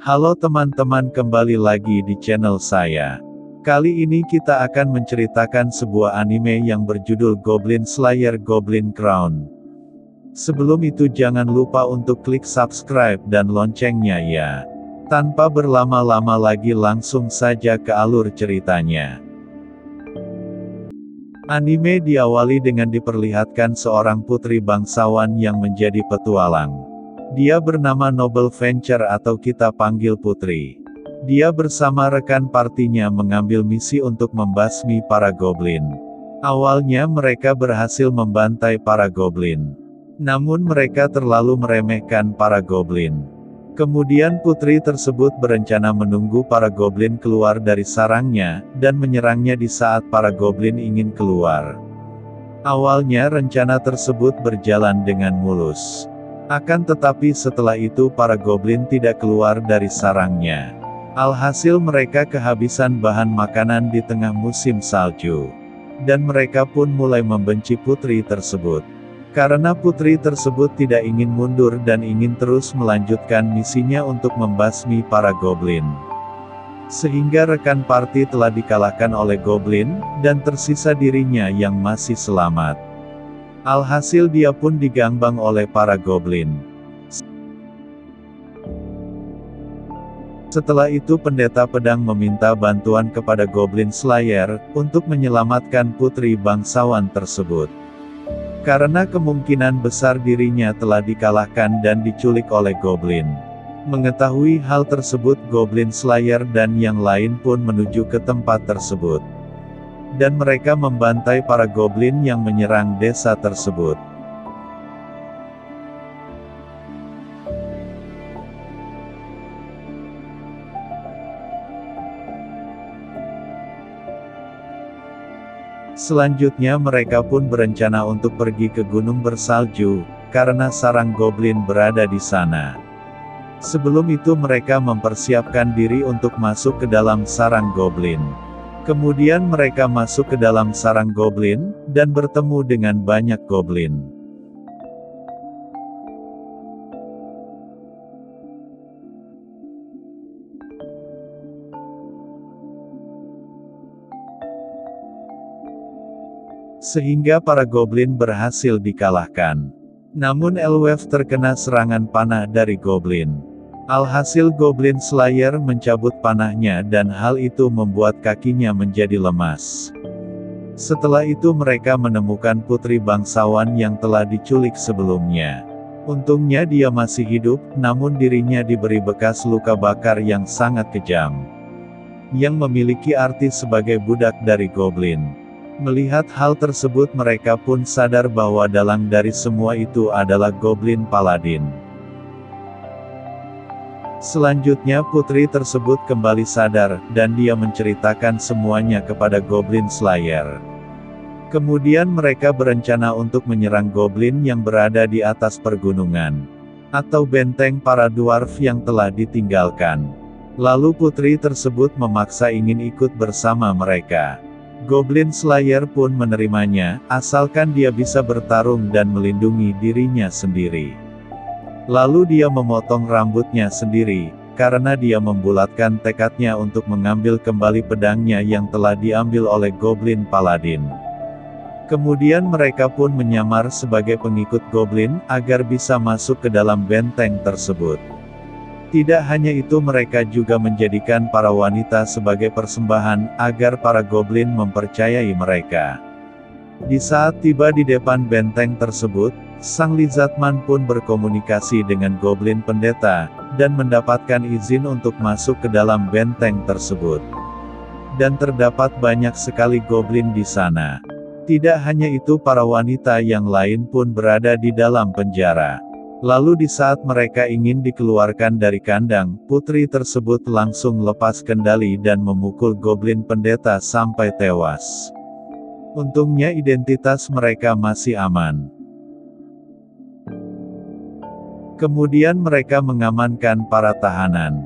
Halo teman-teman, kembali lagi di channel saya. Kali ini kita akan menceritakan sebuah anime yang berjudul Goblin Slayer Goblin Crown. Sebelum itu jangan lupa untuk klik subscribe dan loncengnya ya. Tanpa berlama-lama lagi langsung saja ke alur ceritanya. Anime diawali dengan diperlihatkan seorang putri bangsawan yang menjadi petualang. Dia bernama Noble Venture atau kita panggil Putri. Dia bersama rekan partinya mengambil misi untuk membasmi para goblin. Awalnya mereka berhasil membantai para goblin. Namun mereka terlalu meremehkan para goblin. Kemudian putri tersebut berencana menunggu para goblin keluar dari sarangnya, dan menyerangnya di saat para goblin ingin keluar. Awalnya rencana tersebut berjalan dengan mulus. Akan tetapi setelah itu para goblin tidak keluar dari sarangnya. Alhasil mereka kehabisan bahan makanan di tengah musim salju. Dan mereka pun mulai membenci putri tersebut. Karena putri tersebut tidak ingin mundur dan ingin terus melanjutkan misinya untuk membasmi para goblin. Sehingga rekan party telah dikalahkan oleh goblin, dan tersisa dirinya yang masih selamat. Alhasil dia pun digangbang oleh para goblin. Setelah itu pendeta pedang meminta bantuan kepada Goblin Slayer, untuk menyelamatkan putri bangsawan tersebut. Karena kemungkinan besar dirinya telah dikalahkan dan diculik oleh goblin. Mengetahui hal tersebut Goblin Slayer dan yang lain pun menuju ke tempat tersebut. Dan mereka membantai para goblin yang menyerang desa tersebut. Selanjutnya mereka pun berencana untuk pergi ke gunung bersalju, karena sarang goblin berada di sana. Sebelum itu mereka mempersiapkan diri untuk masuk ke dalam sarang goblin. Kemudian mereka masuk ke dalam sarang goblin, dan bertemu dengan banyak goblin. Sehingga para goblin berhasil dikalahkan. Namun Elwef terkena serangan panah dari goblin. Alhasil Goblin Slayer mencabut panahnya dan hal itu membuat kakinya menjadi lemas. Setelah itu mereka menemukan putri bangsawan yang telah diculik sebelumnya. Untungnya dia masih hidup, namun dirinya diberi bekas luka bakar yang sangat kejam. Yang memiliki arti sebagai budak dari goblin. Melihat hal tersebut mereka pun sadar bahwa dalang dari semua itu adalah Goblin Paladin. Selanjutnya putri tersebut kembali sadar, dan dia menceritakan semuanya kepada Goblin Slayer. Kemudian mereka berencana untuk menyerang goblin yang berada di atas pergunungan. Atau benteng para dwarf yang telah ditinggalkan. Lalu putri tersebut memaksa ingin ikut bersama mereka. Goblin Slayer pun menerimanya, asalkan dia bisa bertarung dan melindungi dirinya sendiri. Lalu dia memotong rambutnya sendiri, karena dia membulatkan tekadnya untuk mengambil kembali pedangnya yang telah diambil oleh Goblin Paladin. Kemudian mereka pun menyamar sebagai pengikut goblin, agar bisa masuk ke dalam benteng tersebut. Tidak hanya itu mereka juga menjadikan para wanita sebagai persembahan, agar para goblin mempercayai mereka. Di saat tiba di depan benteng tersebut, Sang Lizardman pun berkomunikasi dengan goblin pendeta, dan mendapatkan izin untuk masuk ke dalam benteng tersebut. Dan terdapat banyak sekali goblin di sana. Tidak hanya itu para wanita yang lain pun berada di dalam penjara. Lalu di saat mereka ingin dikeluarkan dari kandang, putri tersebut langsung lepas kendali dan memukul goblin pendeta sampai tewas. Untungnya identitas mereka masih aman. Kemudian mereka mengamankan para tahanan.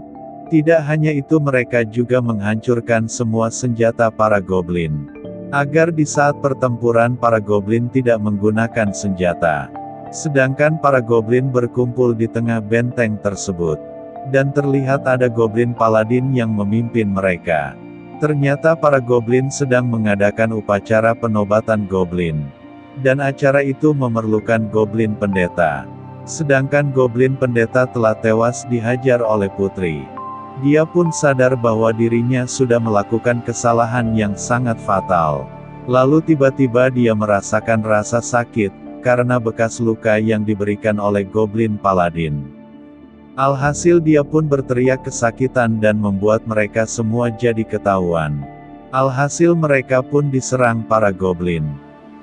Tidak hanya itu mereka juga menghancurkan semua senjata para goblin. Agar di saat pertempuran para goblin tidak menggunakan senjata. Sedangkan para goblin berkumpul di tengah benteng tersebut. Dan terlihat ada Goblin Paladin yang memimpin mereka. Ternyata para Goblin sedang mengadakan upacara penobatan Goblin. Dan acara itu memerlukan Goblin Pendeta. Sedangkan Goblin Pendeta telah tewas dihajar oleh putri. Dia pun sadar bahwa dirinya sudah melakukan kesalahan yang sangat fatal. Lalu tiba-tiba dia merasakan rasa sakit, karena bekas luka yang diberikan oleh Goblin Paladin. Alhasil dia pun berteriak kesakitan dan membuat mereka semua jadi ketahuan. Alhasil mereka pun diserang para Goblin.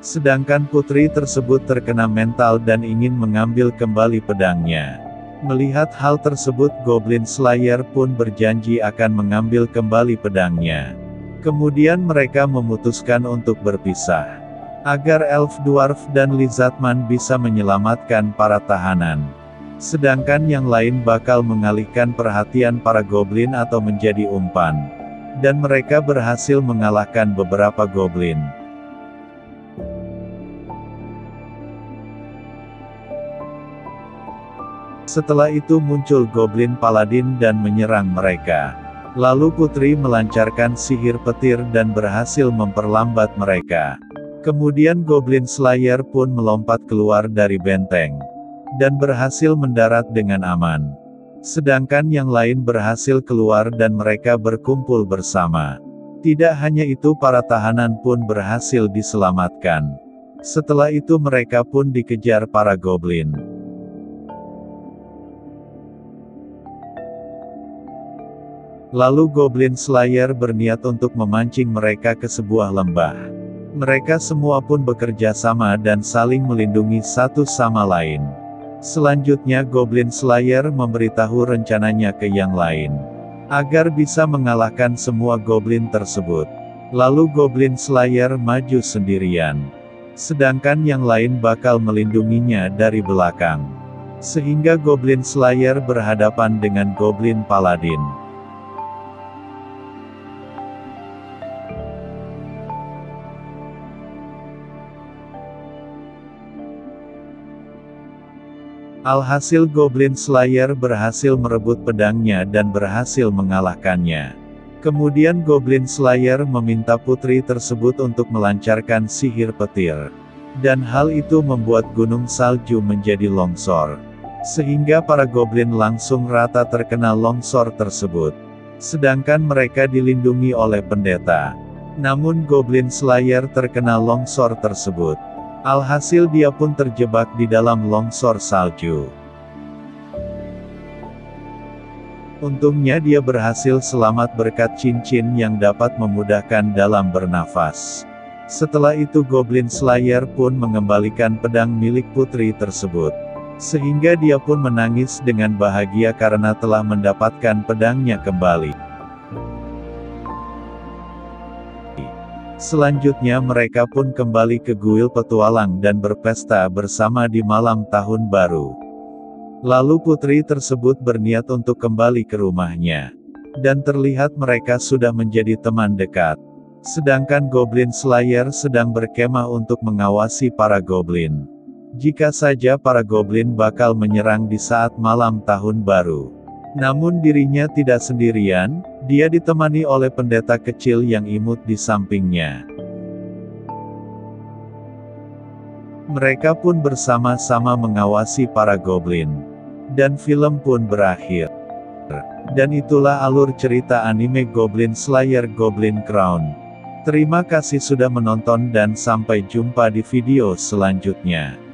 Sedangkan putri tersebut terkena mental dan ingin mengambil kembali pedangnya. Melihat hal tersebut, Goblin Slayer pun berjanji akan mengambil kembali pedangnya. Kemudian mereka memutuskan untuk berpisah. Agar Elf Dwarf dan Lizardman bisa menyelamatkan para tahanan. Sedangkan yang lain bakal mengalihkan perhatian para Goblin atau menjadi umpan. Dan mereka berhasil mengalahkan beberapa Goblin. Setelah itu muncul Goblin Paladin dan menyerang mereka. Lalu putri melancarkan sihir petir dan berhasil memperlambat mereka. Kemudian Goblin Slayer pun melompat keluar dari benteng. Dan berhasil mendarat dengan aman. Sedangkan yang lain berhasil keluar dan mereka berkumpul bersama. Tidak hanya itu, para tahanan pun berhasil diselamatkan. Setelah itu mereka pun dikejar para Goblin. Lalu Goblin Slayer berniat untuk memancing mereka ke sebuah lembah. Mereka semua pun bekerja sama dan saling melindungi satu sama lain. Selanjutnya Goblin Slayer memberitahu rencananya ke yang lain. Agar bisa mengalahkan semua Goblin tersebut. Lalu Goblin Slayer maju sendirian. Sedangkan yang lain bakal melindunginya dari belakang. Sehingga Goblin Slayer berhadapan dengan Goblin Paladin. Alhasil Goblin Slayer berhasil merebut pedangnya dan berhasil mengalahkannya. Kemudian Goblin Slayer meminta putri tersebut untuk melancarkan sihir petir. Dan hal itu membuat gunung salju menjadi longsor. Sehingga para Goblin langsung rata terkena longsor tersebut. Sedangkan mereka dilindungi oleh pendeta. Namun Goblin Slayer terkena longsor tersebut. Alhasil dia pun terjebak di dalam longsor salju. Untungnya dia berhasil selamat berkat cincin yang dapat memudahkan dalam bernafas. Setelah itu Goblin Slayer pun mengembalikan pedang milik putri tersebut. Sehingga dia pun menangis dengan bahagia karena telah mendapatkan pedangnya kembali. Selanjutnya mereka pun kembali ke kuil petualang dan berpesta bersama di malam tahun baru. Lalu putri tersebut berniat untuk kembali ke rumahnya. Dan terlihat mereka sudah menjadi teman dekat. Sedangkan Goblin Slayer sedang berkemah untuk mengawasi para Goblin. Jika saja para Goblin bakal menyerang di saat malam tahun baru. Namun dirinya tidak sendirian, dia ditemani oleh pendeta kecil yang imut di sampingnya. Mereka pun bersama-sama mengawasi para Goblin. Dan film pun berakhir. Dan itulah alur cerita anime Goblin Slayer Goblin Crown. Terima kasih sudah menonton dan sampai jumpa di video selanjutnya.